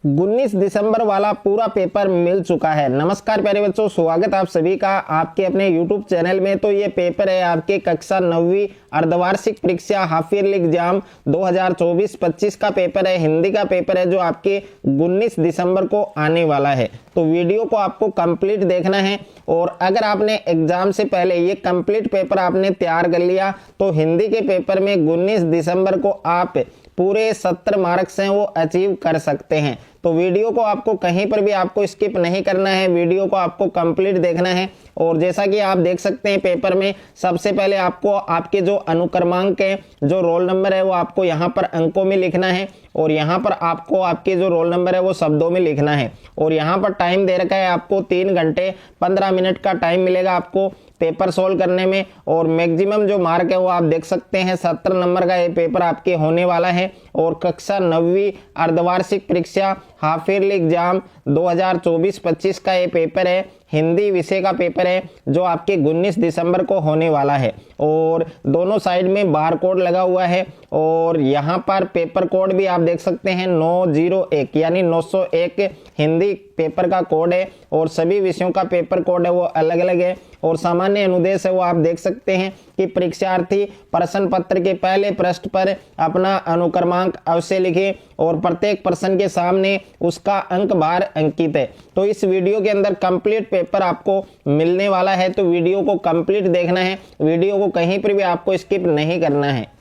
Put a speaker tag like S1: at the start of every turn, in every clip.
S1: 19 दिसंबर वाला पूरा पेपर मिल चुका है। नमस्कार प्यारे बच्चों, स्वागत आप सभी का आपके अपने YouTube चैनल में। तो ये पेपर है आपके कक्षा 9वीं अर्धवार्षिक परीक्षा हाफ ईयरली एग्जाम 2024-25 का पेपर है। हिंदी का पेपर है जो आपके 19 दिसंबर को आने वाला है। तो वीडियो को आपको कंप्लीट देखना है और अगर आपने एग्जाम से पहले ये कंप्लीट पेपर आपने तैयार कर लिया तो हिंदी के पेपर में 19 दिसंबर को आप पूरे 70 मार्क्स हैं वो अचीव कर सकते हैं। तो वीडियो को आपको कहीं पर भी आपको स्किप नहीं करना है, वीडियो को आपको कंप्लीट देखना है। और जैसा कि आप देख सकते हैं पेपर में सबसे पहले आपको आपके जो अनुक्रमांक है, जो रोल नंबर है वो आपको यहाँ पर अंकों में लिखना है और यहाँ पर आपको आपके जो रोल नंबर है वो शब्दों में लिखना है। और यहाँ पर टाइम दे रखा है आपको 3 घंटे 15 मिनट का टाइम मिलेगा आपको पेपर सोल्व करने में। और मैक्सिमम जो मार्क है वो आप देख सकते हैं 70 नंबर का ये पेपर आपके होने वाला है। और कक्षा 9वीं अर्धवार्षिक परीक्षा हाफ ईयरली एग्जाम 2024-25 का ये पेपर है, हिंदी विषय का पेपर है जो आपके 19 दिसंबर को होने वाला है। और दोनों साइड में बार कोड लगा हुआ है और यहाँ पर पेपर कोड भी आप देख सकते हैं 901 यानी 901 हिंदी पेपर का कोड है। और सभी विषयों का पेपर कोड है वो अलग अलग है। और सामान्य अनुदेश है वो आप देख सकते हैं कि परीक्षार्थी प्रश्न पत्र के पहले पृष्ठ पर अपना अनुक्रमांक अवश्य लिखे और प्रत्येक प्रश्न के सामने उसका अंक भार अंकित है। तो इस वीडियो के अंदर कंप्लीट पेपर आपको मिलने वाला है, तो वीडियो को कंप्लीट देखना है, वीडियो को कहीं पर भी आपको स्किप नहीं करना है।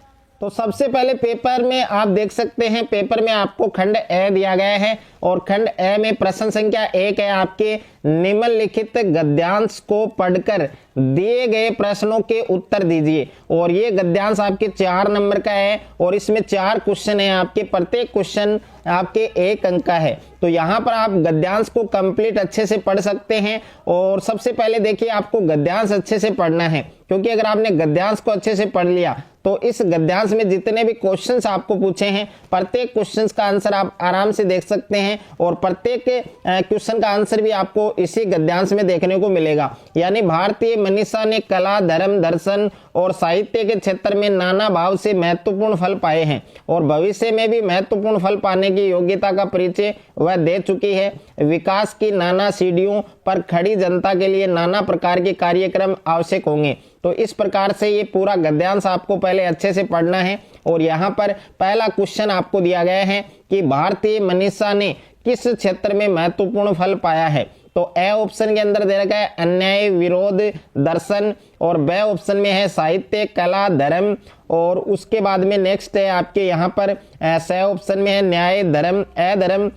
S1: तो सबसे पहले पेपर में आप देख सकते हैं पेपर में आपको खंड ए दिया गया है और खंड ए में प्रश्न संख्या 1 है आपके निम्नलिखित गद्यांश को पढ़कर दिए गए प्रश्नों के उत्तर दीजिए। और ये गद्यांश आपके 4 नंबर का है और इसमें 4 क्वेश्चन है आपके, प्रत्येक क्वेश्चन आपके 1 अंक का है। तो यहाँ पर आप गद्यांश को कंप्लीट अच्छे से पढ़ सकते हैं। और सबसे पहले देखिए आपको गद्यांश अच्छे से पढ़ना है, क्योंकि अगर आपने गद्यांश को अच्छे से पढ़ लिया तो इस गद्यांश में जितने भी क्वेश्चंस आपको पूछे हैं प्रत्येक क्वेश्चंस का आंसर आप आराम से देख सकते हैं। और प्रत्येक क्वेश्चन का आंसर भी आपको इसी गद्यांश में देखने को मिलेगा। यानी भारतीय मनीषा ने कला, धर्म, दर्शन और साहित्य के क्षेत्र में नाना भाव से महत्वपूर्ण फल पाए हैं और भविष्य में भी महत्वपूर्ण फल पाने की योग्यता का परिचय वह दे चुकी है। विकास की नाना सीढ़ियों पर खड़ी जनता के लिए नाना प्रकार के कार्यक्रम आवश्यक होंगे। तो इस प्रकार से ये पूरा गद्यांश आपको पहले अच्छे से पढ़ना है। और यहाँ पर पहला क्वेश्चन आपको दिया गया है कि भारतीय मनीषा ने किस क्षेत्र में महत्वपूर्ण फल पाया है। तो ए ऑप्शन के अंदर दे रखा है अन्याय, विरोध, दर्शन। और बी ऑप्शन में है साहित्य, कला, धर्म। और उसके बाद में नेक्स्ट है आपके यहाँ पर सी ऑप्शन में है न्याय, धर्म, अधर्म,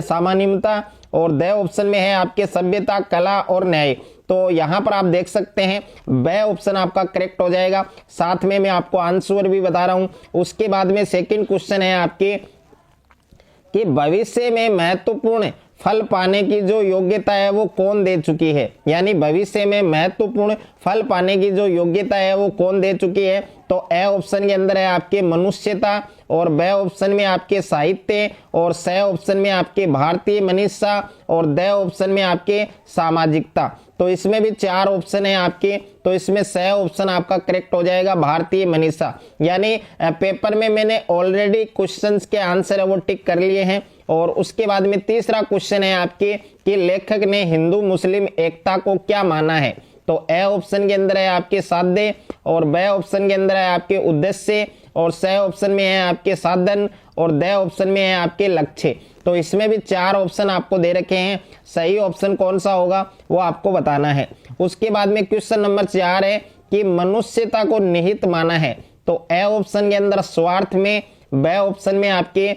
S1: सामान्यता। और द ऑप्शन में है आपके सभ्यता, कला और न्याय। तो यहाँ पर आप देख सकते हैं बी ऑप्शन आपका करेक्ट हो जाएगा। साथ में मैं आपको आंसर भी बता रहा हूँ। उसके बाद में सेकंड क्वेश्चन है आपके कि भविष्य में महत्वपूर्ण फल पाने की जो योग्यता है वो कौन दे चुकी है। यानी भविष्य में महत्वपूर्ण फल पाने की जो योग्यता है वो कौन दे चुकी है। तो ए ऑप्शन के अंदर है आपके मनुष्यता और बी ऑप्शन में आपके साहित्य और सी ऑप्शन में आपके भारतीय मनीषा और द ऑप्शन में आपके सामाजिकता। तो इसमें भी 4 ऑप्शन है आपके, तो इसमें सी ऑप्शन आपका करेक्ट हो जाएगा भारतीय मनीषा। यानी पेपर में मैंने ऑलरेडी क्वेश्चंस के आंसर है वो टिक कर लिए हैं। और उसके बाद में तीसरा क्वेश्चन है आपके कि लेखक ने हिंदू मुस्लिम एकता को क्या माना है। तो ए ऑप्शन के अंदर है आपके साध्य और बी ऑप्शन के अंदर है आपके उद्देश्य और सी ऑप्शन में है आपके साधन और द ऑप्शन में है आपके लक्ष्य। तो इसमें भी 4 ऑप्शन आपको दे रखे हैं, सही ऑप्शन कौन सा होगा वो आपको बताना है। उसके बाद में क्वेश्चन नंबर 4 है कि मनुष्यता को निहित माना है। तो ए ऑप्शन के अंदर स्वार्थ में, बी ऑप्शन में आपके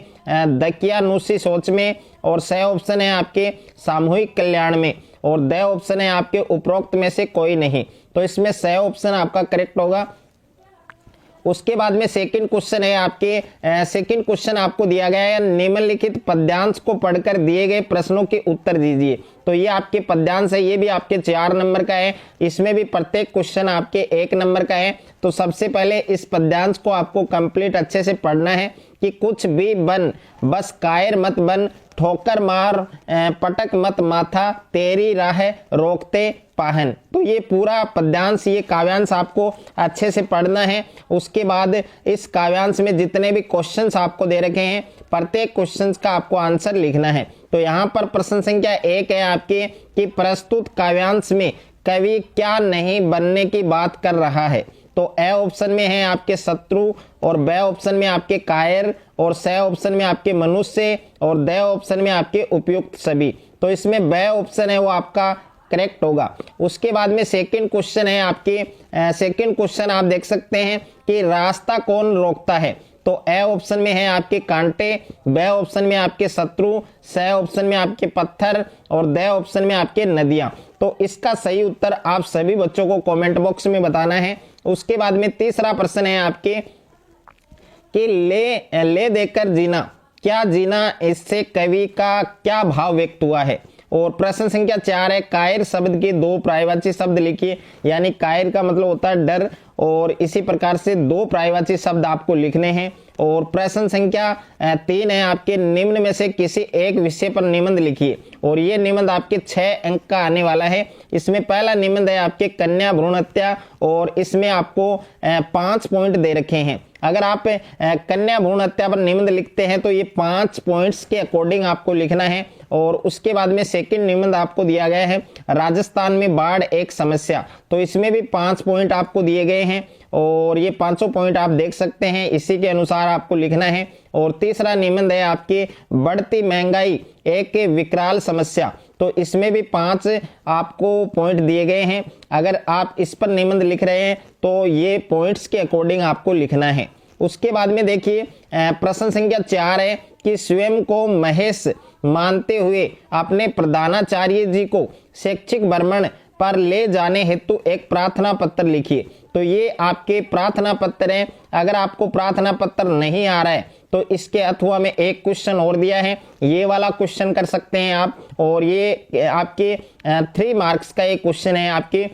S1: दकियानुसी सोच में और सी ऑप्शन है आपके सामूहिक कल्याण में और द ऑप्शन है आपके उपरोक्त में से कोई नहीं। तो इसमें सी ऑप्शन आपका करेक्ट होगा। उसके बाद में सेकंड क्वेश्चन है आपके सेकंड क्वेश्चन आपको दिया गया है निम्नलिखित पद्यांश को पढ़कर दिए गए प्रश्नों के उत्तर दीजिए। तो ये आपके पद्यांश है, ये भी आपके 4 नंबर का है, इसमें भी प्रत्येक क्वेश्चन आपके 1 नंबर का है। तो सबसे पहले इस पद्यांश को आपको कंप्लीट अच्छे से पढ़ना है कि कुछ भी बन बस कायर मत बन, ठोकर मार पटक मत माथा, तेरी राह रोकते पाहन। तो ये पूरा पद्यांश, ये काव्यांश आपको अच्छे से पढ़ना है। उसके बाद इस काव्यांश में जितने भी क्वेश्चंस आपको दे रखे हैं, प्रत्येक क्वेश्चंस का आपको आंसर लिखना है। तो यहाँ पर प्रश्न संख्या 1 है आपके कि प्रस्तुत काव्यांश में कवि क्या नहीं बनने की बात कर रहा है। तो ए ऑप्शन में है आपके शत्रु, और बे ऑप्शन में आपके कायर, और स ऑप्शन में आपके मनुष्य, और द ऑप्शन में आपके उपयुक्त सभी। तो इसमें बे ऑप्शन है वो आपका करेक्ट होगा। उसके बाद में सेकंड क्वेश्चन है आपके, सेकंड क्वेश्चन आप देख सकते हैं कि रास्ता कौन रोकता है। तो ए ऑप्शन में है आपके कांटे, बे ऑप्शन में आपके शत्रु, स ऑप्शन में आपके पत्थर, और द ऑप्शन में आपके नदियां। तो इसका सही उत्तर आप सभी बच्चों को कमेंट बॉक्स में बताना है। उसके बाद में तीसरा प्रश्न है आपके कि ले देकर जीना, क्या जीना, इससे कवि का क्या भाव व्यक्त हुआ है। और प्रश्न संख्या 4 है कायर शब्द के 2 पर्यायवाची शब्द लिखिए। यानी कायर का मतलब होता है डर, और इसी प्रकार से 2 पर्यायवाची शब्द आपको लिखने हैं। और प्रश्न संख्या 3 है आपके निम्न में से किसी एक विषय पर निबंध लिखिए। और ये निबंध आपके 6 अंक का आने वाला है। इसमें पहला निबंध है आपके कन्या भ्रूण हत्या, और इसमें आपको 5 पॉइंट दे रखे हैं। अगर आप कन्या भ्रूण हत्या पर निबंध लिखते हैं तो ये 5 पॉइंट्स के अकॉर्डिंग आपको लिखना है। और उसके बाद में सेकंड निबंध आपको दिया गया है राजस्थान में बाढ़ एक समस्या। तो इसमें भी 5 पॉइंट आपको दिए गए हैं, और ये 500 पॉइंट आप देख सकते हैं, इसी के अनुसार आपको लिखना है। और तीसरा निबंध है आपकी बढ़ती महंगाई एक विकराल समस्या। तो इसमें भी 5 आपको पॉइंट दिए गए हैं। अगर आप इस पर निबंध लिख रहे हैं तो ये पॉइंट्स के अकॉर्डिंग आपको लिखना है। उसके बाद में देखिए प्रश्न संख्या 4 है कि स्वयं को महेश मानते हुए अपने प्रधानाचार्य जी को शैक्षिक भ्रमण पर ले जाने हेतु एक प्रार्थना पत्र लिखिए। तो ये आपके प्रार्थना पत्र हैं। अगर आपको प्रार्थना पत्र नहीं आ रहा है तो इसके अथवा में एक क्वेश्चन और दिया है, ये वाला क्वेश्चन कर सकते हैं आप। और ये आपके 3 मार्क्स का एक क्वेश्चन है आपके।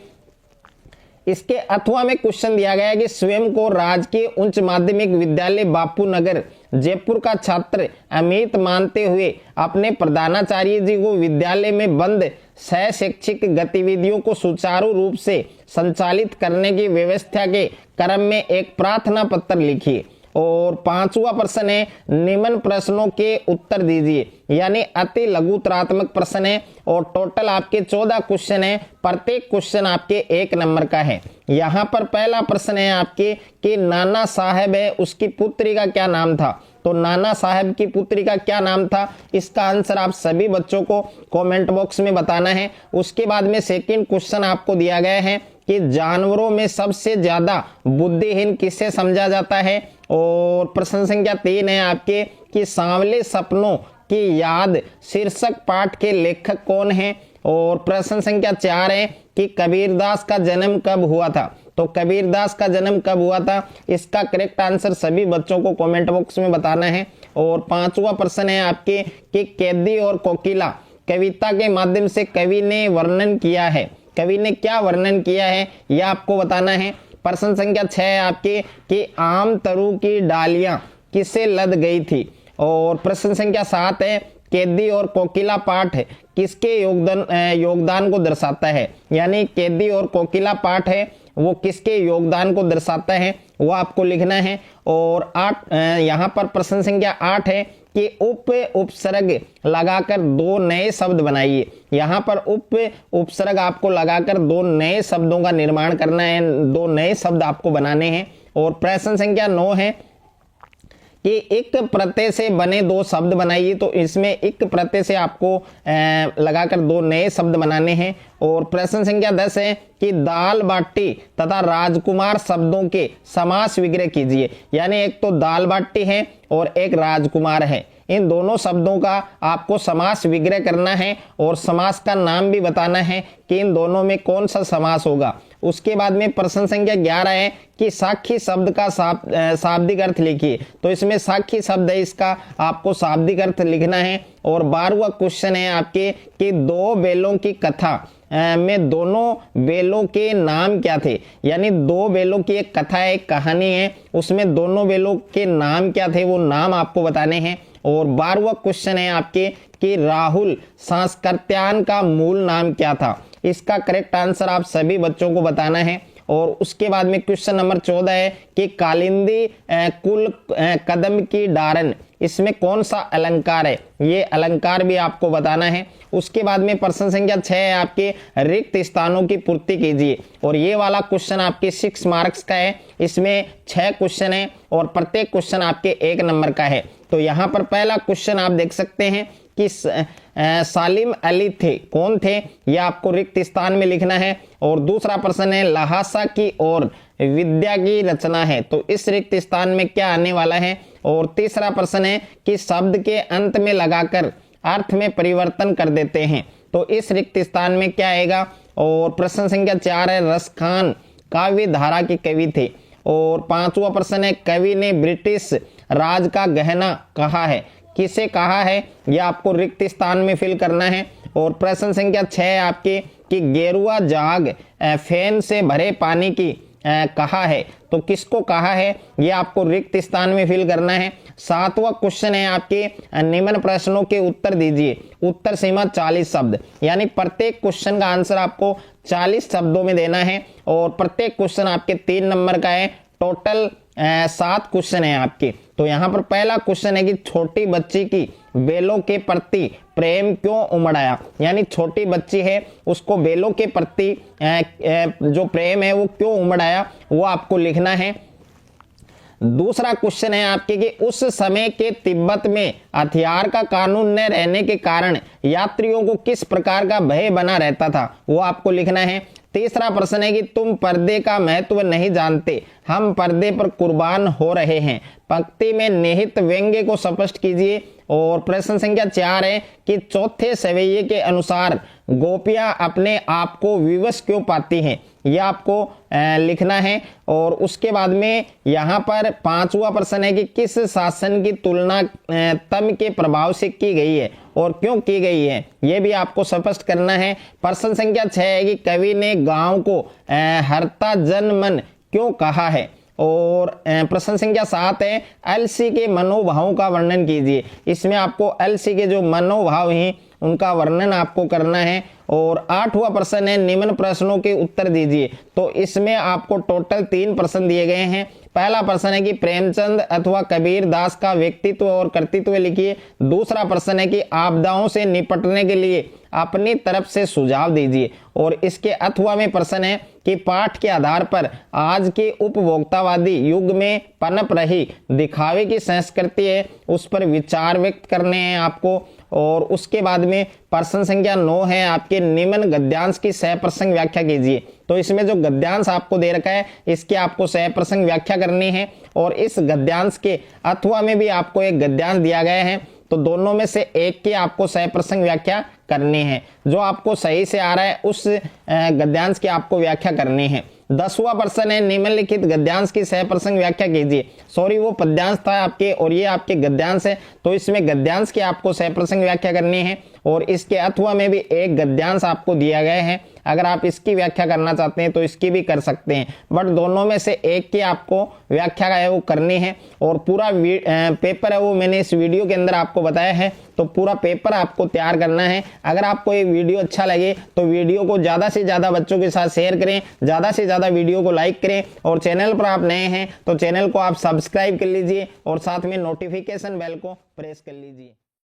S1: इसके अथवा में क्वेश्चन दिया गया है कि स्वयं को राजकीय उच्च माध्यमिक विद्यालय बापू नगर जयपुर का छात्र अमित मानते हुए अपने प्रधानाचार्य जी को विद्यालय में बंद सह शैक्षिक गतिविधियों को सुचारू रूप से संचालित करने की व्यवस्था के क्रम में एक प्रार्थना पत्र लिखिए। और 5वां प्रश्न है निम्न प्रश्नों के उत्तर दीजिए। यानी अति लघुतरात्मक प्रश्न है, और टोटल आपके 14 क्वेश्चन है। प्रत्येक क्वेश्चन आपके 1 नंबर का है। यहाँ पर पहला प्रश्न है आपके कि नाना साहब है उसकी पुत्री का क्या नाम था। तो नाना साहब की पुत्री का क्या नाम था, इसका आंसर आप सभी बच्चों को कमेंट बॉक्स में बताना है। उसके बाद में सेकंड क्वेश्चन आपको दिया गया है कि जानवरों में सबसे ज्यादा बुद्धिहीन किसे समझा जाता है। और प्रश्न संख्या 3 है आपके कि सांवले सपनों की याद शीर्षक पाठ के लेखक कौन है। और प्रश्न संख्या 4 है कि कबीरदास का जन्म कब हुआ था। तो कबीरदास का जन्म कब हुआ था, इसका करेक्ट आंसर सभी बच्चों को कमेंट बॉक्स में बताना है। और 5वां प्रश्न है आपके कि कैदी और कोकिला कविता के माध्यम से कवि ने वर्णन किया है। कवि ने क्या वर्णन किया है यह आपको बताना है। प्रश्न संख्या 6 है आपके कि आम तरू की डालियां किसे लद गई थी। और प्रश्न संख्या 7 है कैदी और कोकिला पाठ किसके योगदान को दर्शाता है। यानी कैदी और कोकिला पाठ है वो किसके योगदान को दर्शाता है, वो आपको लिखना है। और 8 यहाँ पर प्रश्न संख्या 8 है कि उपसर्ग लगाकर 2 नए शब्द बनाइए। यहाँ पर उपसर्ग आपको लगाकर 2 नए शब्दों का निर्माण करना है, 2 नए शब्द आपको बनाने हैं। और प्रश्न संख्या 9 है कि एक प्रत्यय से बने 2 शब्द बनाइए। तो इसमें एक प्रत्यय से आपको लगाकर 2 नए शब्द बनाने हैं। और प्रश्न संख्या 10 है कि दाल बाटी तथा राजकुमार शब्दों के समास विग्रह कीजिए। यानी एक तो दाल बाटी है और एक राजकुमार है, इन दोनों शब्दों का आपको समास विग्रह करना है और समास का नाम भी बताना है कि इन दोनों में कौन सा समास होगा। उसके बाद में प्रश्न संख्या 11 है कि साक्षी शब्द का शाब्दिक अर्थ लिखिए। तो इसमें साक्षी शब्द है, इसका आपको शाब्दिक अर्थ लिखना है। और 12वां क्वेश्चन है आपके कि 2 बैलों की कथा में दोनों बैलों के नाम क्या थे। यानी 2 बैलों की एक कथा है, एक कहानी है, उसमें दोनों बैलों के नाम क्या थे, वो नाम आपको बताने हैं। और 12वां क्वेश्चन है आपके कि राहुल सांस्कृत्यायन का मूल नाम क्या था। इसका करेक्ट आंसर आप सभी बच्चों को बताना है। और उसके बाद में क्वेश्चन नंबर 14 है कि कालिंदी कुल कदम की डारन, इसमें कौन सा अलंकार है, ये अलंकार भी आपको बताना है। उसके बाद में प्रश्न संख्या 6 है आपके रिक्त स्थानों की पूर्ति कीजिए, और ये वाला क्वेश्चन आपके 6 मार्क्स का है। इसमें 6 क्वेश्चन है और प्रत्येक क्वेश्चन आपके 1 नंबर का है। तो यहाँ पर पहला क्वेश्चन आप देख सकते हैं कि सालिम अली थे, कौन थे, यह आपको रिक्त स्थान में लिखना है। और दूसरा प्रश्न है लहासा की और विद्या की रचना है, तो इस रिक्त स्थान में क्या आने वाला है। और तीसरा प्रश्न है कि शब्द के अंत में लगाकर अर्थ में परिवर्तन कर देते हैं, तो इस रिक्त स्थान में क्या आएगा। और प्रश्न संख्या 4 है रसखान काव्य धारा के कवि थे। और 5वां प्रश्न है कवि ने ब्रिटिश राज का गहना कहा है, किसे कहा है, यह आपको रिक्त स्थान में फिल करना है। और प्रश्न संख्या 6 है आपके कि गेरुआ जाग फैन से भरे पानी की कहा है, तो किसको कहा है, यह आपको रिक्त स्थान में फिल करना है। 7वां क्वेश्चन है आपके निम्न प्रश्नों के उत्तर दीजिए, उत्तर सीमा 40 शब्द, यानी प्रत्येक क्वेश्चन का आंसर आपको 40 शब्दों में देना है। और प्रत्येक क्वेश्चन आपके 3 नंबर का है। टोटल 7 क्वेश्चन है आपके। तो यहाँ पर पहला क्वेश्चन है कि छोटी बच्ची की बेलों के प्रति प्रेम क्यों उमड़ आया, यानी छोटी बच्ची है उसको बेलों के प्रति जो प्रेम है वो क्यों उमड़ आया, वो आपको लिखना है। दूसरा क्वेश्चन है आपके कि उस समय के तिब्बत में हथियार का कानून न रहने के कारण यात्रियों को किस प्रकार का भय बना रहता था, वो आपको लिखना है। तीसरा प्रश्न है कि तुम पर्दे का महत्व नहीं जानते, हम पर्दे पर कुर्बान हो रहे हैं, पंक्ति में निहित व्यंग्य को स्पष्ट कीजिए। और प्रश्न संख्या 4 है कि चौथे सवैये के अनुसार गोपियां अपने आप को विवश क्यों पाती हैं, यह आपको लिखना है। और उसके बाद में यहाँ पर 5वां प्रश्न है कि किस शासन की तुलना तम के प्रभाव से की गई है और क्यों की गई है, यह भी आपको स्पष्ट करना है। प्रश्न संख्या 6 है कि कवि ने गांव को हरता जन मन क्यों कहा है। और प्रश्न संख्या 7 है अलसी के मनोभावों का वर्णन कीजिए, इसमें आपको अलसी के जो मनोभाव हैं उनका वर्णन आपको करना है। और 8वां प्रश्न है निम्न प्रश्नों के उत्तर दीजिए, तो इसमें आपको टोटल 3 प्रश्न दिए गए हैं। पहला प्रश्न है कि प्रेमचंद अथवा कबीर दास का व्यक्तित्व और कर्तृत्व लिखिए। दूसरा प्रश्न है कि आपदाओं से निपटने के लिए अपनी तरफ से सुझाव दीजिए। और इसके अथवा में प्रश्न है कि पाठ के आधार पर आज के उपभोक्तावादी युग में पनप रही दिखावे की संस्कृति है, उस पर विचार व्यक्त करने हैं आपको। और उसके बाद में प्रश्न संख्या 9 है आपके निम्न गद्यांश की सह प्रसंग व्याख्या कीजिए, तो इसमें जो गद्यांश आपको दे रखा है इसकी आपको सह प्रसंग व्याख्या करनी है। और इस गद्यांश के अथवा में भी आपको एक गद्यांश दिया गया है, तो दोनों में से एक की आपको सह प्रसंग व्याख्या करनी है। जो आपको सही से आ रहा है उस गद्यांश की आपको व्याख्या करनी है। 10वां प्रश्न है निम्नलिखित गद्यांश की सह प्रसंग व्याख्या कीजिए। सॉरी वो पद्यांश था आपके और ये आपके गद्यांश है, तो इसमें गद्यांश की आपको सह प्रसंग व्याख्या करनी है। और इसके अथवा में भी एक गद्यांश आपको दिया गया है, अगर आप इसकी व्याख्या करना चाहते हैं तो इसकी भी कर सकते हैं, बट दोनों में से एक की आपको व्याख्या है वो करनी है। और पूरा पेपर है वो मैंने इस वीडियो के अंदर आपको बताया है, तो पूरा पेपर आपको तैयार करना है। अगर आपको ये वीडियो अच्छा लगे तो वीडियो को ज़्यादा से ज़्यादा बच्चों के साथ शेयर करें, ज़्यादा से ज़्यादा वीडियो को लाइक करें। और चैनल पर आप नए हैं तो चैनल को आप सब्सक्राइब कर लीजिए और साथ में नोटिफिकेशन बेल को प्रेस कर लीजिए।